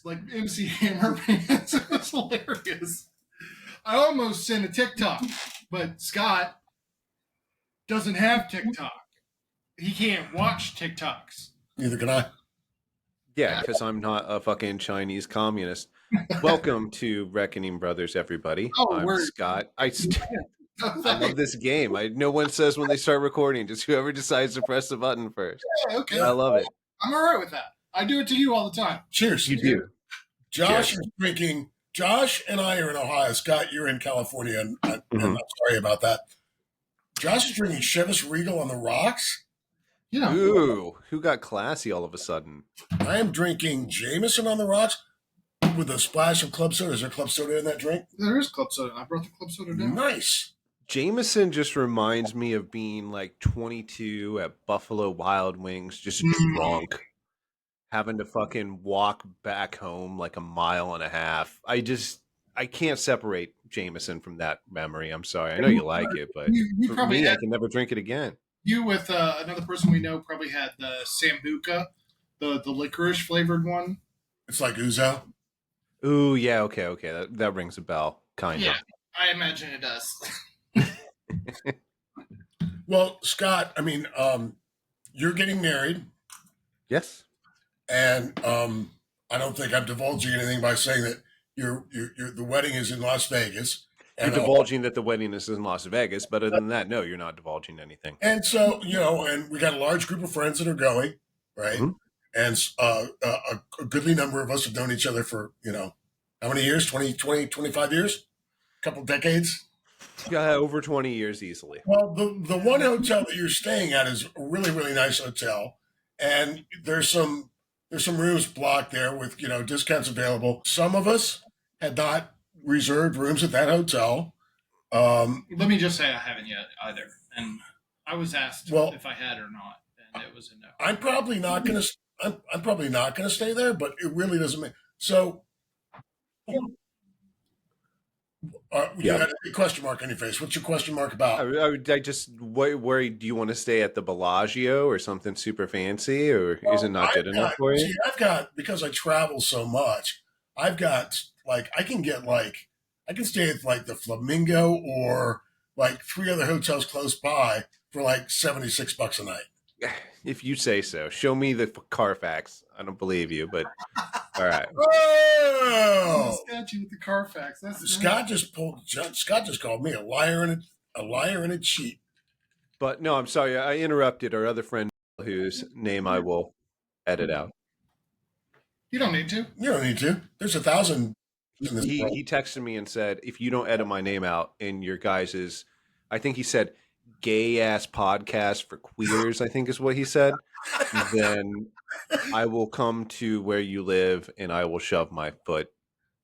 like MC Hammer pants. It was hilarious. I almost sent a TikTok, but Scott doesn't have TikTok. He can't watch TikToks. Neither can I. Yeah, because I'm not a fucking Chinese communist. Welcome to Reckoning Brothers, everybody. I'm Scott. I love this game. No one says when they start recording, just whoever decides to press the button first. Yeah, okay. I love it. I'm all right with that. I do it to you all the time. Cheers. You do. Josh is drinking. Josh and I are in Ohio. Scott, you're in California, and I'm sorry about that. Josh is drinking Chivas Regal on the rocks. Yeah. Ooh, who got classy all of a sudden? I am drinking Jameson on the rocks with a splash of club soda. Is there club soda in that drink? There is club soda. I brought the club soda down. Nice. Jameson just reminds me of being like 22 at Buffalo Wild Wings, just drunk, having to fucking walk back home like 1.5 miles. I can't separate Jameson from that memory. I'm sorry. I know you like it, but for me, I can never drink it again. You with another person we know probably had the Sambuca, the licorice flavored one. It's like Ouzo. Ooh, yeah, okay. That rings a bell, kind of. I imagine it does. Well, Scott, I mean, you're getting married. Yes. And I don't think I'm divulging anything by saying that the wedding is in Las Vegas. You're divulging that the wedding is in Las Vegas, but other than that, no, you're not divulging anything. And so, and we got a large group of friends that are going, right? Mm-hmm. And a goodly number of us have known each other for, how many years? 20, 25 years? A couple decades? Yeah, over 20 years easily. Well, the one hotel that you're staying at is a really, really nice hotel. And there's some rooms blocked there with, discounts available. Some of us had not reserved rooms at that hotel. Let me just say I haven't yet either. And I was asked if I had or not, and it was a no. I'm probably not going to stay there, but it really doesn't make so. You got a big question mark on your face. What's your question mark about? Where do you want to stay at the Bellagio or something super fancy, or is it not good enough for you? See, because I travel so much, I can stay at like the Flamingo or like 3 other hotels close by for like $76 a night. If you say so. Show me the Carfax. I don't believe you, but all right. Oh! Scott, you with the Carfax. Scott just called me a liar and a cheat. But no, I'm sorry. I interrupted our other friend whose name I will edit out. You don't need to. You don't need to. There's 1,000. He texted me and said, if you don't edit my name out in your guys's, I think he said, gay ass podcast for queers, I think is what he said, then I will come to where you live and I will shove my foot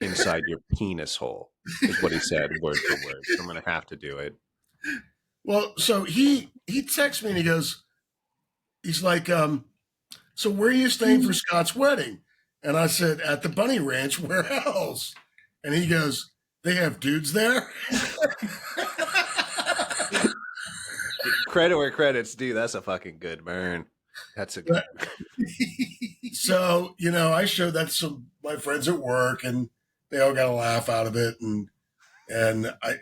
inside your penis hole, is what he said, word for word. So I'm going to have to do it. Well, so he texts me and he's like, so where are you staying for Scott's wedding? And I said, at the Bunny Ranch, where else? And he goes, they have dudes there? Credit where credit's due. That's a fucking good burn. That's a good So, I showed that to some my friends at work and they all got a laugh out of it. And I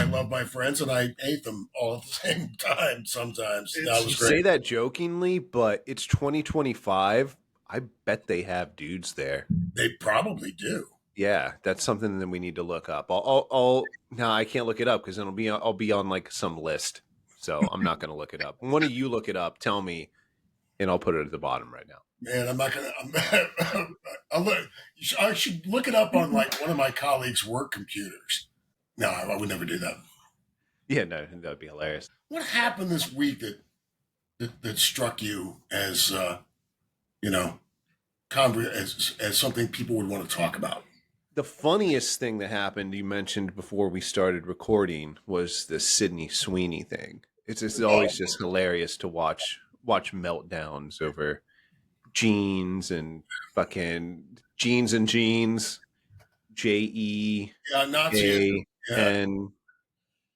love my friends and I hate them all at the same time sometimes. That was great. Say that jokingly, but it's 2025. I bet they have dudes there. They probably do. Yeah, that's something that we need to look up. No, I can't look it up because I'll be on like some list. So I'm not going to look it up. One of you look it up, tell me, and I'll put it at the bottom right now. Man, I'm not going to. I should look it up on like one of my colleagues' work computers. No, I would never do that. Yeah, no, that would be hilarious. What happened this week that struck you as as something people would want to talk about? The funniest thing that happened, you mentioned before we started recording, was the Sydney Sweeney thing. It's always just hilarious to watch meltdowns over jeans and fucking jeans and jeans, JE, Nazi and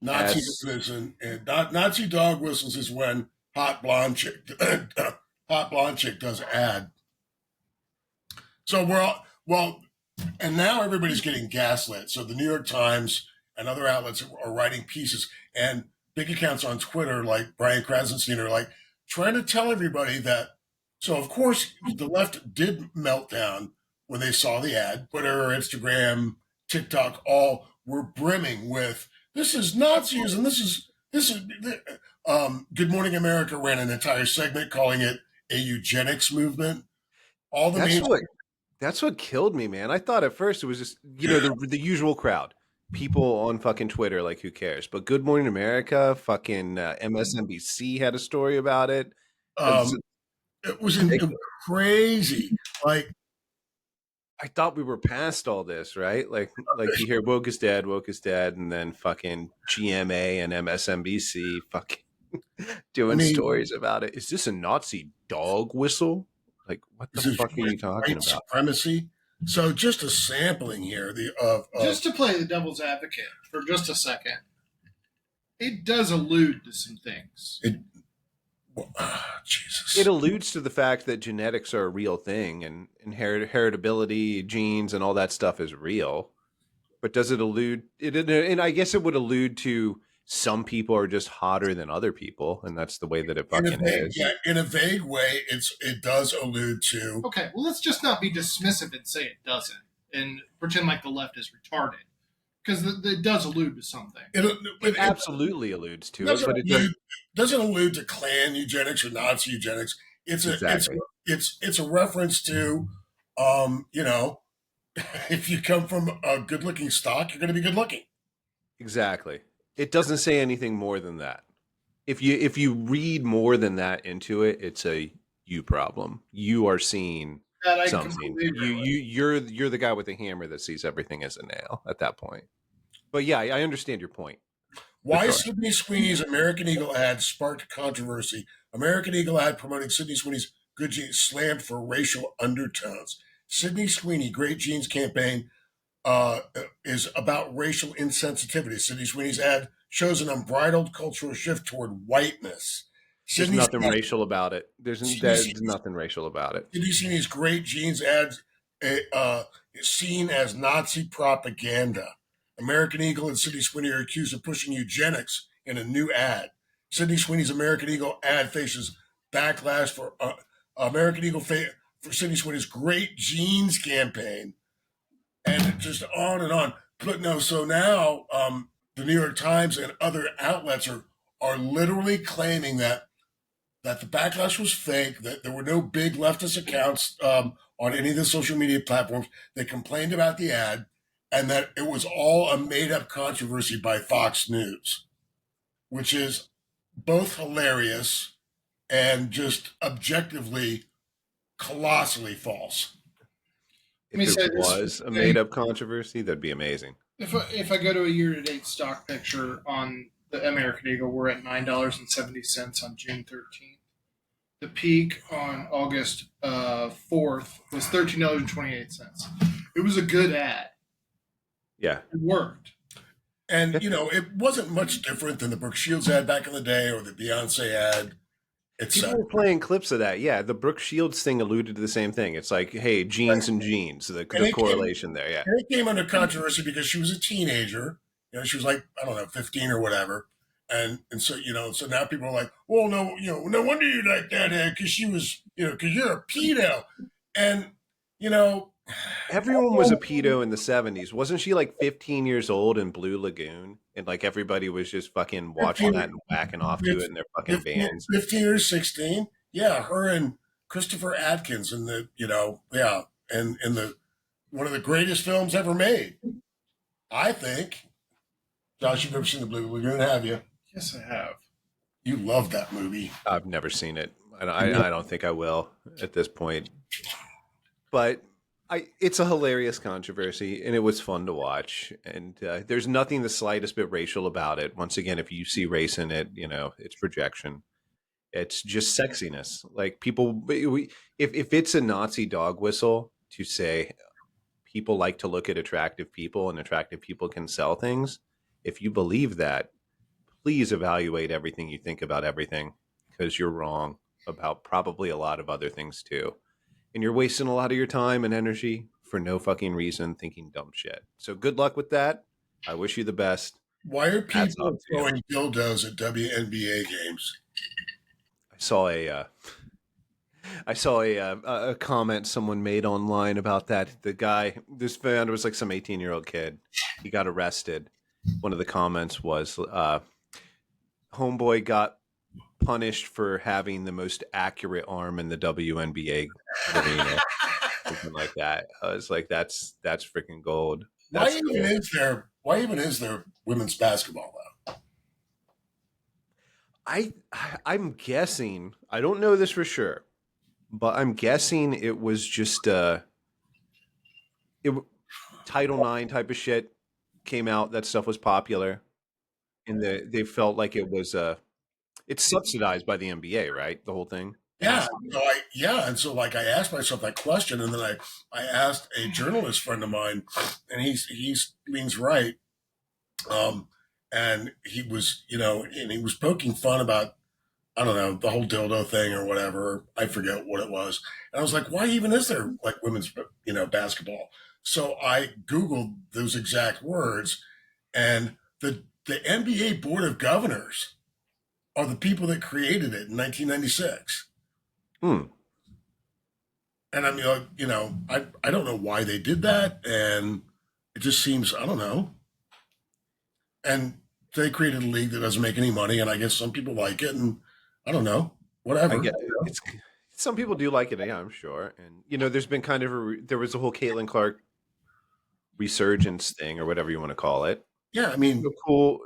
Nazi whistles and Nazi dog whistles is when hot blonde chick does an ad. So Well, and now everybody's getting gaslit. So the New York Times and other outlets are writing pieces, and big accounts on Twitter like Brian Krasenstein are like trying to tell everybody that. So of course the left did melt down when they saw the ad. Twitter, Instagram, TikTok, all were brimming with this is Nazis and this is. Good Morning America ran an entire segment calling it a eugenics movement. All the That's main what that's what killed me, man. I thought at first it was just the usual crowd, people on fucking Twitter, like who cares? But Good Morning America, fucking MSNBC had a story about it. um, it was crazy. Like I thought we were past all this, right? Like you hear woke is dead, and then fucking GMA and MSNBC fucking doing stories about it. Is this a Nazi dog whistle? Like, what the fuck are you talking about? Supremacy. So just a sampling here of just to play the devil's advocate for just a second, it does allude to some things. Jesus. It alludes to the fact that genetics are a real thing and heritability, genes, and all that stuff is real. But does it allude? And I guess it would allude to some people are just hotter than other people, and that's the way that it fucking is. Yeah, in a vague way, it does allude to. Okay, well, let's just not be dismissive and say it doesn't, and pretend like the left is retarded, because it does allude to something. It absolutely alludes to it, but it doesn't allude to Klan eugenics or Nazi eugenics. It's a reference to, if you come from a good-looking stock, you're going to be good-looking. Exactly. It doesn't say anything more than that. If you read more than that into it, it's a you problem. You are seeing something. You're the guy with the hammer that sees everything as a nail at that point. But yeah, I understand your point. Why Sydney Sweeney's American Eagle ad sparked controversy. American Eagle ad promoting Sydney Sweeney's good genes slammed for racial undertones. Sydney Sweeney Great Genes campaign is about racial insensitivity. Sydney Sweeney's ad shows an unbridled cultural shift toward whiteness. There's nothing racial about it. There's nothing racial about it. Sydney Sweeney's Great Genes ad is seen as Nazi propaganda. American Eagle and Sydney Sweeney are accused of pushing eugenics in a new ad. Sydney Sweeney's American Eagle ad faces backlash for American Eagle for Sydney Sweeney's Great Genes campaign. And just on and on. But no, so now the New York Times and other outlets are literally claiming that the backlash was fake, that there were no big leftist accounts on any of the social media platforms that complained about the ad, and that it was all a made-up controversy by Fox News, which is both hilarious and just objectively colossally false. If it was a made-up controversy, that'd be amazing. If I go to a year-to-date stock picture on the American Eagle, we're at $9.70 on June 13th. The peak on August 4th was $13.28. It was a good ad. Yeah. It worked. And, it wasn't much different than the Brooke Shields ad back in the day or the Beyonce ad. People were playing clips of that. Yeah, the Brooke Shields thing alluded to the same thing. It's like, hey, genes and genes, the correlation there. Yeah. And it came under controversy because she was a teenager. She was like, I don't know, 15 or whatever. And so, so now people are like, well, no, no wonder you like that ad because she was, because you're a pedo. And, everyone was a pedo in the 70s. Wasn't she like 15 years old in Blue Lagoon? And like everybody was just fucking watching that and whacking off to it in their fucking bands. 15 or 16. Yeah, her and Christopher Atkins in the, and in the one of the greatest films ever made. I think. Josh, you've never seen the Blue Lagoon, have you? Yes, I have. You love that movie. I've never seen it. I don't think I will at this point. But it's a hilarious controversy, and it was fun to watch. And there's nothing the slightest bit racial about it. Once again, if you see race in it, it's projection. It's just sexiness. Like people, if it's a Nazi dog whistle to say people like to look at attractive people and attractive people can sell things, if you believe that, please evaluate everything you think about everything, because you're wrong about probably a lot of other things too. And you're wasting a lot of your time and energy for no fucking reason, thinking dumb shit. So good luck with that. I wish you the best. Why are Hats people off to you. throwing dildos at WNBA games? I saw a comment someone made online about that. The guy, this fan was like some 18-year-old kid. He got arrested. One of the comments was, "Homeboy got punished for having the most accurate arm in the WNBA arena." Something like that. I was like, that's freaking gold. That's Why even is there women's basketball though? I'm guessing. I don't know this for sure, but I'm guessing it was just Title IX type of shit came out. That stuff was popular, and they felt like it was it's subsidized by the NBA, right? The whole thing. Yeah. And so like I asked myself that question, and then I asked a journalist friend of mine, and he leans right. And he was, and he was poking fun about, I don't know, the whole dildo thing or whatever. I forget what it was. And I was like, why even is there like women's, basketball? So I Googled those exact words, and the NBA Board of Governors are the people that created it in 1996. Hmm. And I mean, I don't know why they did that. And it just seems, I don't know. And they created a league that doesn't make any money. And I guess some people like it. And I don't know, whatever. I get it's some people do like it, yeah, I'm sure. And there's been kind of there was a whole Caitlin Clark resurgence thing or whatever you want to call it. Yeah, I mean, Cool.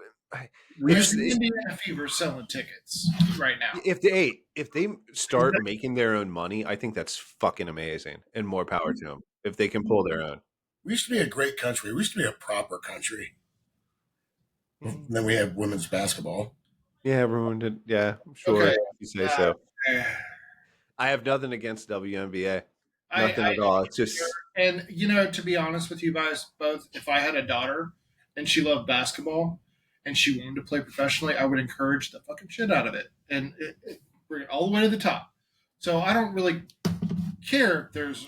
Indiana Fever selling tickets right now. If they start making their own money, I think that's fucking amazing, and more power to them if they can pull their own. We used to be a great country. We used to be a proper country. And then we have women's basketball. Yeah, everyone did. Yeah, I'm sure. Okay. If you say so. I have nothing against WNBA. Nothing at all. It's just, and to be honest with you guys both, if I had a daughter and she loved basketball and she wanted to play professionally, I would encourage the fucking shit out of it and bring it all the way to the top. So I don't really care if there's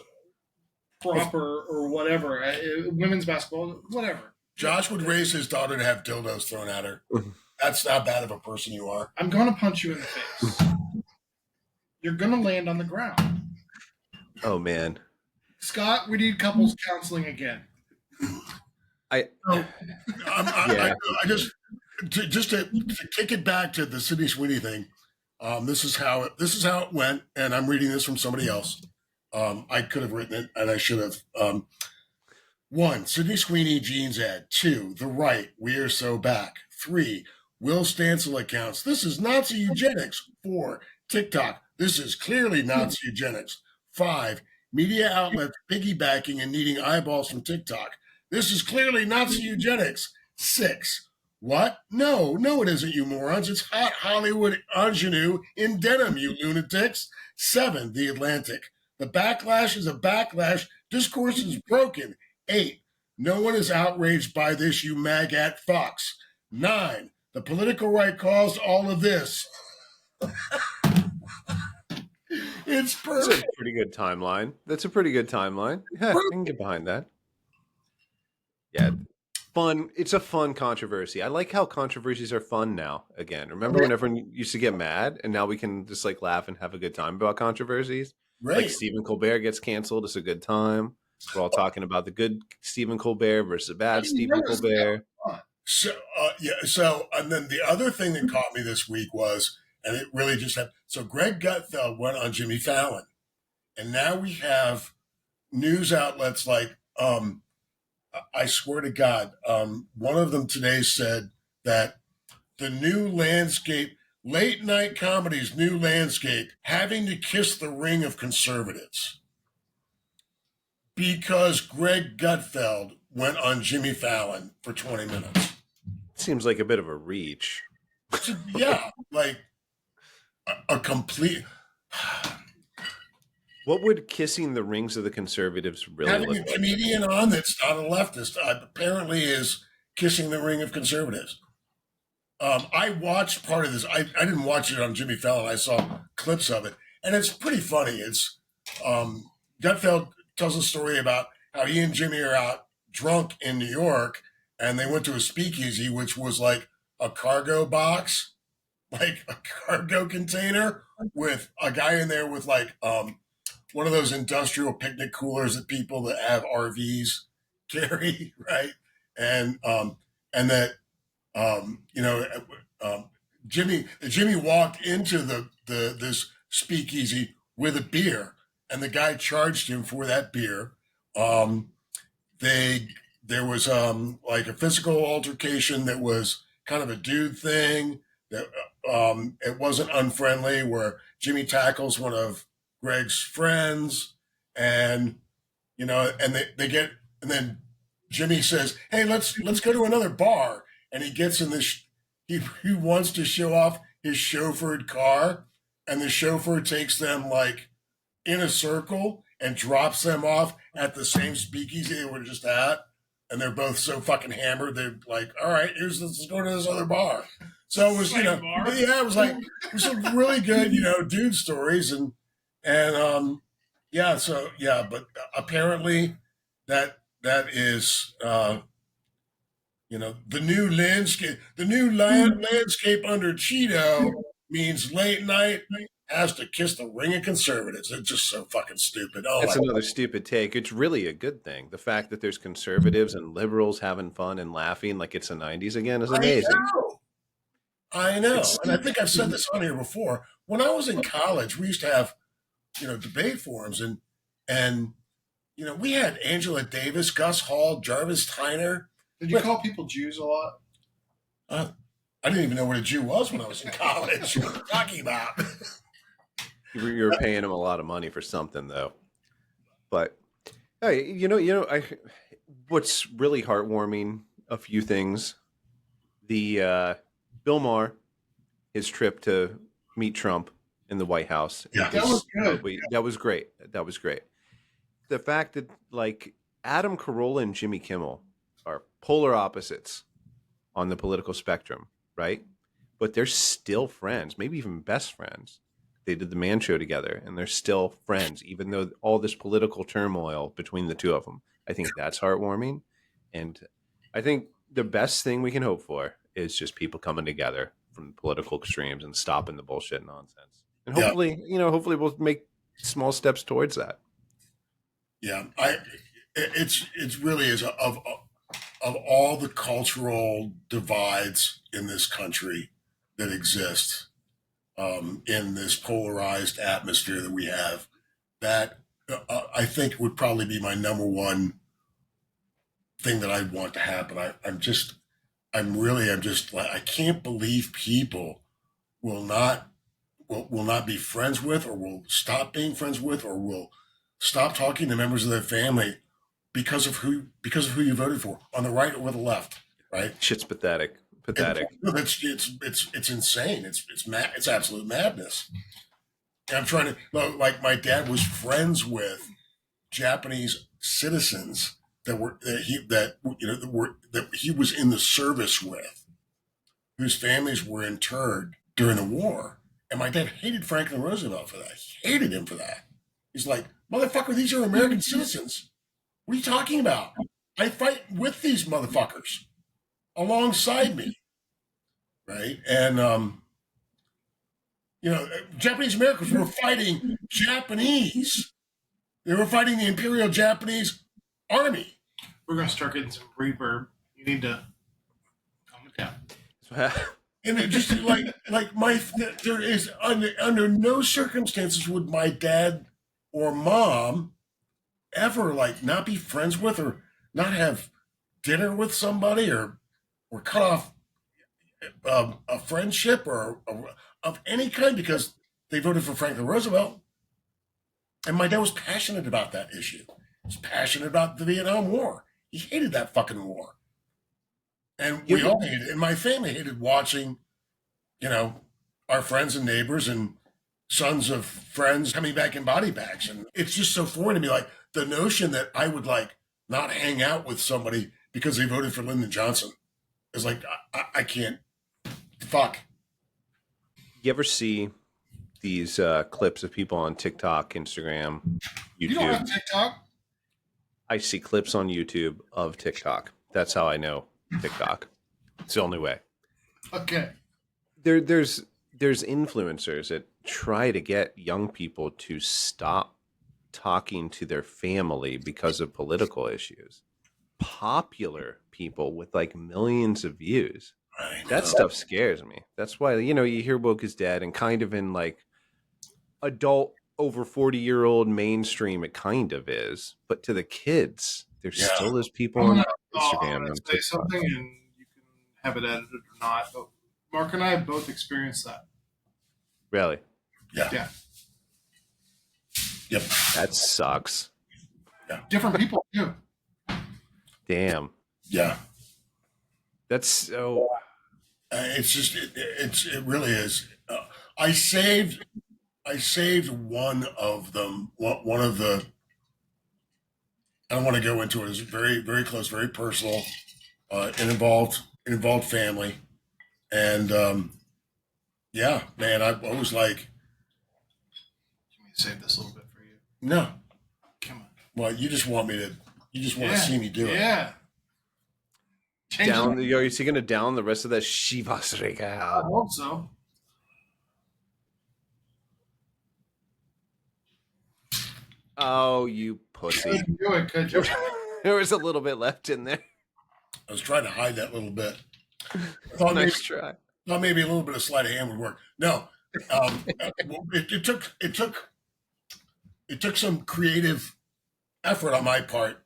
proper or whatever women's basketball, whatever. Josh would raise his daughter to have dildos thrown at her. That's how bad of a person you are. I'm going to punch you in the face. You're going to land on the ground. oh man, Scott, we need couples counseling again. I just to kick it back to the Sydney Sweeney thing. This is how it went, and I'm reading this from somebody else. I could have written it, and I should have. 1. Sydney Sweeney jeans ad. 2. The Right. We Are So Back. 3. Will Stancil accounts. This is Nazi eugenics. 4. TikTok. This is clearly Nazi eugenics. 5. Media outlets piggybacking and needing eyeballs from TikTok. This is clearly Nazi eugenics. 6. What? No, it isn't, you morons. It's hot Hollywood ingenue in denim, you lunatics. 7. The Atlantic. The backlash is a backlash. Discourse is broken. 8. No one is outraged by this, you maggot fucks. 9. The political right caused all of this. It's perfect. That's a pretty good timeline. Yeah, I can get behind that. Yeah, fun. It's a fun controversy. I like how controversies are fun now. Again, remember when everyone used to get mad, and now we can just like laugh and have a good time about controversies. Right. Like Stephen Colbert gets canceled. It's a good time. We're all talking about the good Stephen Colbert versus the bad Stephen Colbert. So, and then the other thing that caught me this week was, and it really just happened. So Greg Gutfeld went on Jimmy Fallon, and now we have news outlets like, I swear to God, one of them today said that the new landscape, late night comedy's new landscape, having to kiss the ring of conservatives. Because Greg Gutfeld went on Jimmy Fallon for 20 minutes. Seems like a bit of a reach. Yeah, like a complete. What would kissing the rings of the conservatives really Having look a like? comedian on that's not a leftist apparently is kissing the ring of conservatives. I watched part of this. I didn't watch it on Jimmy Fallon. I saw clips of it, and it's pretty funny. It's Gutfeld tells a story about how he and Jimmy are out drunk in New York, and they went to a speakeasy, which was like a cargo box, like a cargo container with a guy in there with like one of those industrial picnic coolers that people that have RVs carry, right? And that you know, Jimmy walked into the this speakeasy with a beer, and the guy charged him for that beer. Um, there was like a physical altercation that was kind of a dude thing that it wasn't unfriendly, where Jimmy tackles one of Greg's friends, and they get, and then Jimmy says, "Hey, let's go to another bar," and he gets in this. He wants to show off his chauffeured car, and the chauffeur takes them like in a circle and drops them off at the same speakeasy they were just at, and they're both so fucking hammered. They're like, "All right, let's go to this other bar." So it was, it was like some really good, dude stories, but apparently that is, the new landscape. The new landscape under Cheeto means late night has to kiss the ring of conservatives. It's just so fucking stupid. Oh, That's another stupid take. It's really a good thing. The fact that there's conservatives and liberals having fun and laughing like it's the 90s again is amazing. I know. And I think I've said this on here before. When I was in college, we used to have, debate forums, and we had Angela Davis, Gus Hall, Jarvis Tyner. Did you call people Jews a lot? I didn't even know what a Jew was when I was in college. What are you talking about? You were paying them a lot of money for something, though. But hey, what's really heartwarming? A few things. The Bill Maher, his trip to meet Trump in the White House. Yeah, that was good. That was great. That was great. The fact that like Adam Carolla and Jimmy Kimmel are polar opposites on the political spectrum, right? But they're still friends, maybe even best friends. They did the Man Show together, and they're still friends, even though all this political turmoil between the two of them. I think that's heartwarming, and I think the best thing we can hope for is just people coming together from political extremes and stopping the bullshit nonsense. And hopefully, hopefully we'll make small steps towards that. Yeah, it's really is of all the cultural divides in this country that exist, in this polarized atmosphere that we have, that I think would probably be my number one thing that I'd want to happen. I'm just like, I can't believe people will not be friends with, or will stop being friends with, or will stop talking to members of their family because of who you voted for, on the right or the left, right? Shit's pathetic. It's insane. It's absolute madness. And I'm trying to, like, my dad was friends with Japanese citizens that he was in the service with, whose families were interred during the war. And my dad hated Franklin Roosevelt for that. He hated him for that. He's like, "Motherfucker, these are American citizens. What are you talking about? I fight with these motherfuckers alongside me." Right? And, Japanese Americans were fighting Japanese. They were fighting the Imperial Japanese Army. We're going to start getting some reverb. You need to calm it down. And it just there is under no circumstances would my dad or mom ever not be friends with, or not have dinner with somebody, or cut off a friendship or of any kind because they voted for Franklin Roosevelt. And my dad was passionate about that issue. He was passionate about the Vietnam War. He hated that fucking war. And we all hated it. And my family hated watching, our friends and neighbors and sons of friends coming back in body bags. And it's just so foreign to me. Like, the notion that I would not hang out with somebody because they voted for Lyndon Johnson is like, I can't. Fuck. You ever see these clips of people on TikTok, Instagram, YouTube? You don't have TikTok? I see clips on YouTube of TikTok. That's how I know TikTok. It's the only way. Okay. There's influencers that try to get young people to stop talking to their family because of political issues. Popular people with like millions of views. I know. That stuff scares me. That's why, you hear woke is dead, and kind of in like adult over 40-year-old mainstream it kind of is, but to the kids there's Yeah. still those people I'm on gonna, Instagram I'm gonna and say TikTok. something, and you can have it edited or not. But Mark and I have both experienced that. Really? Yeah. Yeah. Yep. That sucks. Different people too. Damn. Yeah. That's so It's just it really is. I saved one of them. One of the. I don't want to go into it. It's very very close, very personal. It involved family, and yeah, man, I was like, Let me save this a little bit for you. no, Come on. well, you just want to see me do it. Yeah. Change down. it. Is he going to down the rest of that Shivas I Regal? hope so. Oh, you pussy! Couldn't do it, could you? There was a little bit left in there. I was trying to hide that little bit. I thought maybe, Nice try. thought maybe a little bit of sleight of hand would work. No, it took some creative effort on my part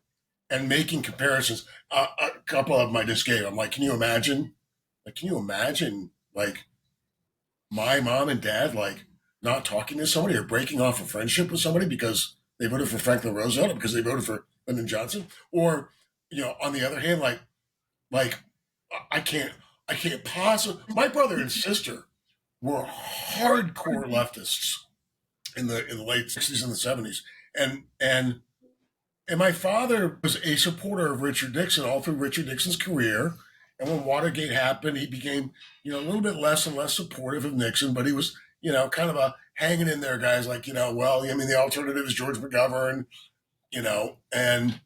and making comparisons. A couple of them I just gave. I'm like, can you imagine? Like my mom and dad like not talking to somebody or breaking off a friendship with somebody because they voted for Franklin Roosevelt or because they voted for Lyndon Johnson, or on the other hand, like I can't possibly. My brother and sister were hardcore leftists in the late '60s and the '70s, and my father was a supporter of Richard Nixon all through Richard Nixon's career. And when Watergate happened, he became a little bit less and less supportive of Nixon, but he was kind of a hanging in there, guys. Like well, I mean, the alternative is George McGovern, and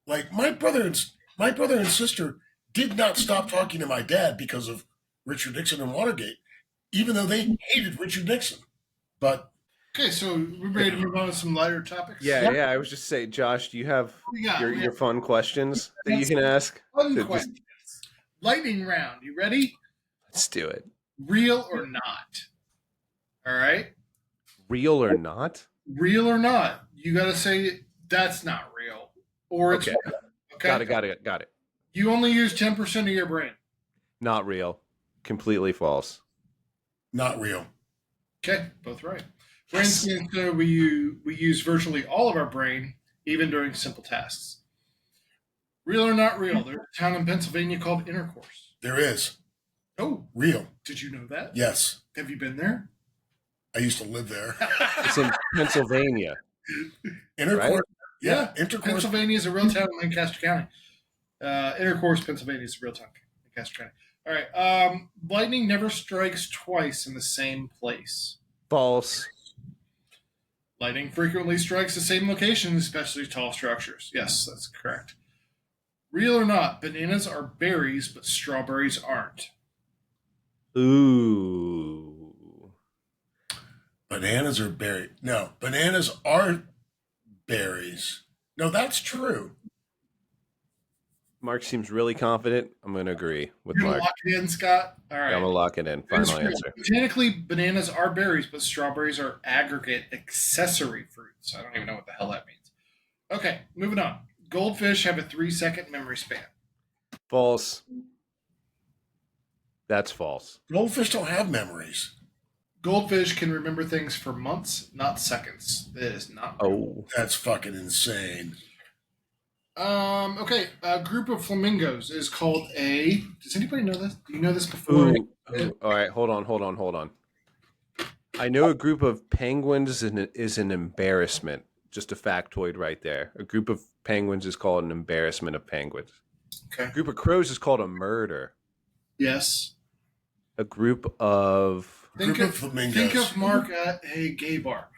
like my brother and sister did not stop talking to my dad because of Richard Nixon and Watergate, even though they hated Richard Nixon. But Okay, so we're ready to move on to some lighter topics. Yeah. I was just saying, Josh, do you have We got your fun questions that you can ask? fun Just- questions. Lightning round. You ready? Let's do it. Real or not? All right. Real or not? Real or not? You got to say that's not real, or it's Okay. real. Okay. Got it. You only use 10% of your brain. Not real. Completely false. not real. Okay, both right. For Yes. instance, we use virtually all of our brain, even during simple tasks. Real or not real? There's a town in Pennsylvania called Intercourse. There is Oh, real. did you know that? Yes, Have you been there? I used to live there. It's in Pennsylvania. Intercourse. Yeah, Yeah, intercourse. Pennsylvania is a real town in Lancaster County. Intercourse, Pennsylvania is a real town in Lancaster County. All right. Lightning never strikes twice in the same place. False. Lightning frequently strikes the same location, especially tall structures. Yes, that's correct. Real or not, bananas are berries, but strawberries aren't. Ooh. Bananas are berries. No, bananas are berries. No, that's true. Mark seems really confident. I'm going to agree with You're gonna Mark. lock it in, Scott? All right. I'm going to lock it in. It is Final real. answer. Botanically, bananas are berries, but strawberries are aggregate accessory fruits. I don't even know what the hell that means. Okay, moving on. Goldfish have a 3-second memory span. False. That's false. Goldfish don't have memories. Goldfish can remember things for months, not seconds. That is not. Oh. That's fucking insane. Okay. A group of flamingos is called a. Does anybody know this? Do you know this before? Ooh. All right. Hold on. I know a group of penguins is an embarrassment. Just a factoid right there. A group of penguins is called an embarrassment of penguins. Okay. A group of crows is called a murder. Yes. A group of Think Group of, of flamingos. think of Mark at a gay bar.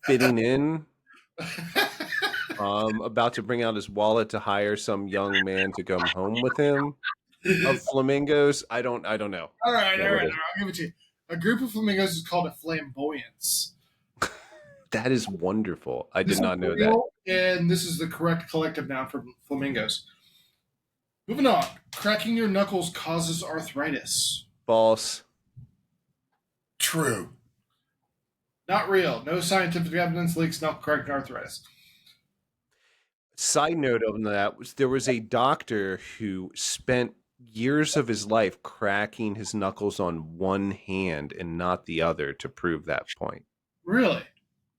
fitting in. About to bring out his wallet to hire some young man to come home with him. Of flamingos, I don't know. All right, Yeah, all what right. is I'll give it to you. A group of flamingos is called a flamboyance. That is wonderful. I This did is not know that. real, and this is the correct collective noun for flamingos. Moving on. Cracking your knuckles causes arthritis. False. True. Not real. No scientific evidence links knuckle cracking arthritis. Side note on that was there was a doctor who spent years of his life cracking his knuckles on one hand and not the other to prove that point. Really?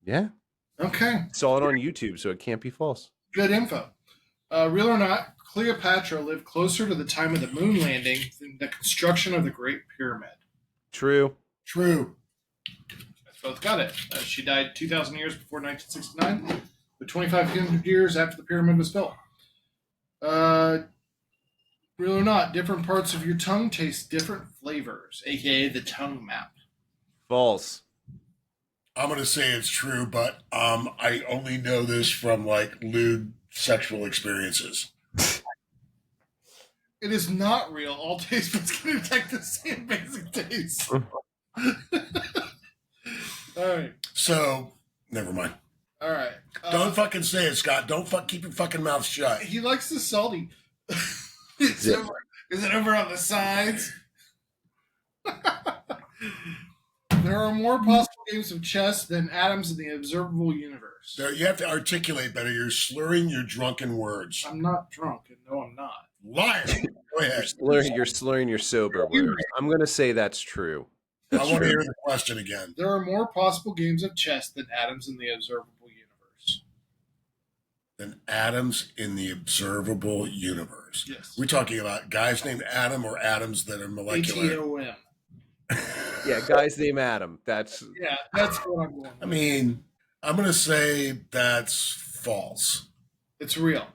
Yeah. Okay. Saw it on YouTube, so it can't be false. Good info. Real or not, Cleopatra lived closer to the time of the moon landing than the construction of the Great Pyramid. True. True. That's both got it. She died 2,000 years before 1969, but 2,500 years after the pyramid was built. Real or not, different parts of your tongue taste different flavors, aka the tongue map. False. I'm gonna say it's true, but I only know this from like lewd sexual experiences. It is not real. All taste buds can detect the same basic taste. All right. So never mind. All right. Don't fucking say it, Scott. Don't keep your fucking mouth shut. He likes the salty. Is it over on the sides? There are more possible games of chess than atoms in the observable universe. There, you have to articulate better. You're slurring your drunken words. I'm not drunk, and no, I'm not. Liar. Go ahead. You're slurring your sober words. I'm going to say that's true. I That's want to true. hear the question again. There are more possible games of chess than atoms in the observable universe. Than atoms in the observable universe. Yes. We're talking about guys named Adam or atoms that are molecular. ATOM. Yeah, guy's name Adam. That's Yeah, that's what I'm going with. I mean, I'm going to say that's false. It's real.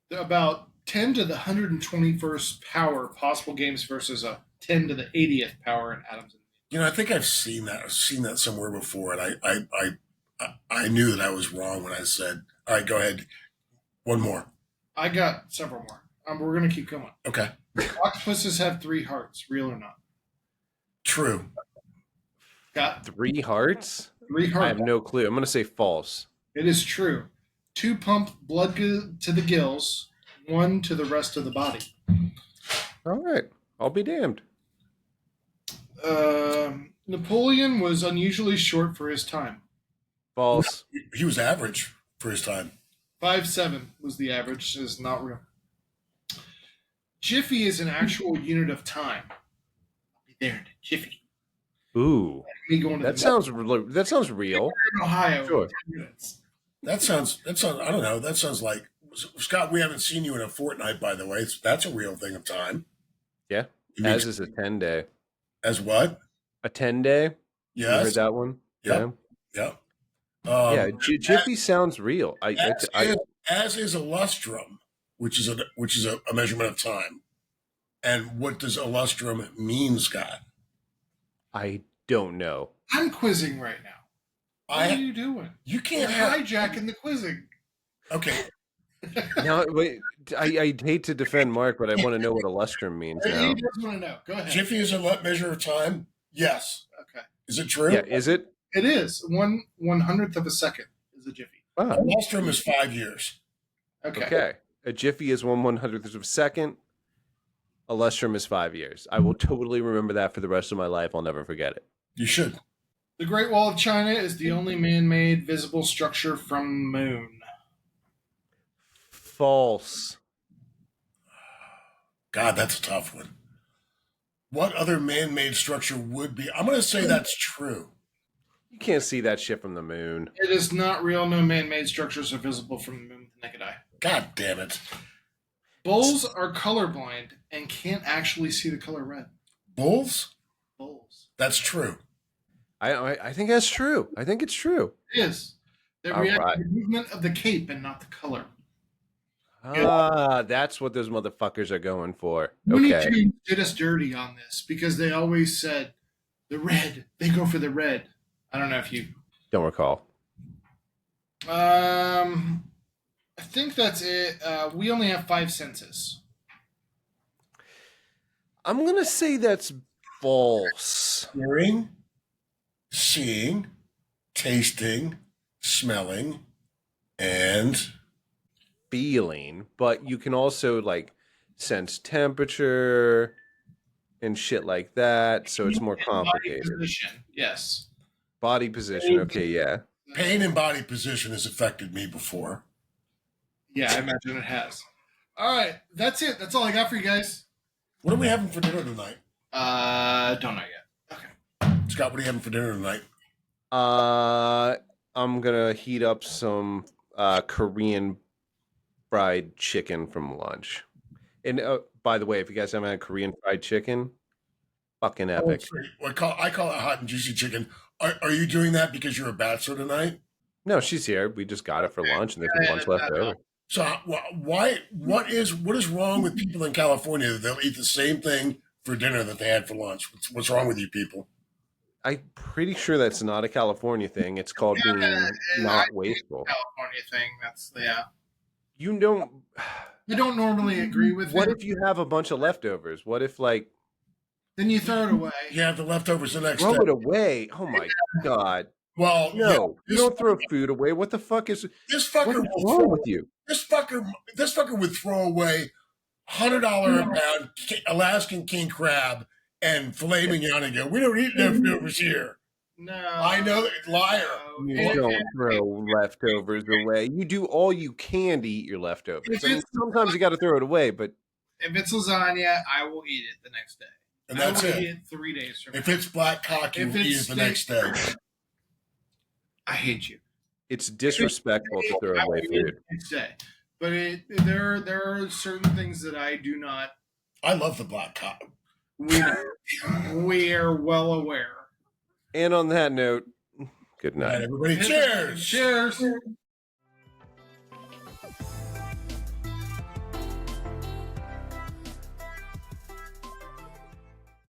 There are about 10 to the 121st power possible games versus a 10 to the 80th power in atoms. You know, I think I've seen that. I've seen that somewhere before, and I knew that I was wrong when I said, "All right, go ahead, one more." I got several more. We're going to keep going. Okay, Octopuses have 3 hearts, real or not? true. Got 3 hearts? 3 I hearts. have no clue. I'm going to say false. It is true. 2 pump blood to the gills, 1 to the rest of the body. All right. I'll be damned. Napoleon was unusually short for his time. False. He was average for his time. 5'7" was the average. Is not real. Jiffy is an actual unit of time. I'll be there in a jiffy. Ooh. Me going to That the sounds real. in Ohio. Sure. In 10 minutes. That sounds. I don't know. That sounds like Scott. We haven't seen you in a fortnight, by the way. That's a real thing of time. Yeah. It means- As is a 10-day. as what? A 10-day? You heard Yes. that one? Yep. Yeah. Yeah, Jiffy sounds real. As is a lustrum, which is a measurement of time. And what does a lustrum mean, Scott? I don't know. I'm quizzing right now. What are you doing? You You're can't have. hijacking the quizzing. Okay, Now, wait, I hate to defend Mark, but I want to know what a lustrum means He now. does want to know. Go ahead. Jiffy is a measure of time. Yes. Okay. Is it true? Yeah, is it? It is. 1/100th of a second is a jiffy. A Ah, lustrum is 5 years. Okay. okay. A jiffy is 1/100th of a second. A lustrum is 5 years. I will totally remember that for the rest of my life. I'll never forget it. You should. The Great Wall of China is the only man-made visible structure from the moon. False. God, that's a tough one. What other man-made structure would be? I'm going to say that's true. You can't see that shit from the moon. It is not real. No man-made structures are visible from the moon with the naked eye. God damn it. Bulls are colorblind and can't actually see the color red. Bulls? Bulls. That's true. I think that's true. I think it's true. It is. They All react right. to the movement of the cape and not the color. Ah, that's what those motherfuckers are going for. Looney Okay. Tunes did us dirty on this because they always said the red. They go for the red. I don't know if you. Don't recall. I think that's it. We only have 5 senses. I'm going to say that's false. Hearing, seeing, tasting, smelling, and Feeling, but you can also like sense temperature and shit like that, so it's more Body complicated. position. Yes. Body position, okay, yeah. pain and body position has affected me before. Yeah, I imagine it has. All right, that's it. That's all I got for you guys. What are we having for dinner tonight? Don't know yet. Okay. Scott, what are you having for dinner tonight? I'm gonna heat up some Korean fried chicken from lunch. And by the way, if you guys haven't had Korean fried chicken, fucking epic. I call it hot and juicy chicken. Are you doing that because you're a bachelor tonight? No, she's here. We just got it for lunch, and there's lunch left over. So why? What is wrong with people in California that they'll eat the same thing for dinner that they had for lunch? What's wrong with you people? I'm pretty sure that's not a California thing. It's called being not wasteful. California thing. That's You don't. I don't normally agree with What him. if you have a bunch of leftovers? What if like Then you throw it away. You have the leftovers the next throw day. it away? Oh my god! Well, No, you don't throw food away. What the fuck is this what's fucker. wrong with you? This fucker would throw away $100 a pound Alaskan king crab and filet mignon and go, we don't eat leftovers here. No. I know that liar. You don't throw leftovers away. You do all you can to eat your leftovers. I mean, sometimes you got to throw it away, but If it's lasagna, I will eat it the next day. And that's I will it. eat it 3 days from If now. it's black cock, you If eat it's it the next day. I hate you. it's disrespectful to throw I away will eat it food. the next day. But there are certain things that I do not. I love the black cock. We are well aware. And on that note, good All right, night. everybody, cheers. Cheers.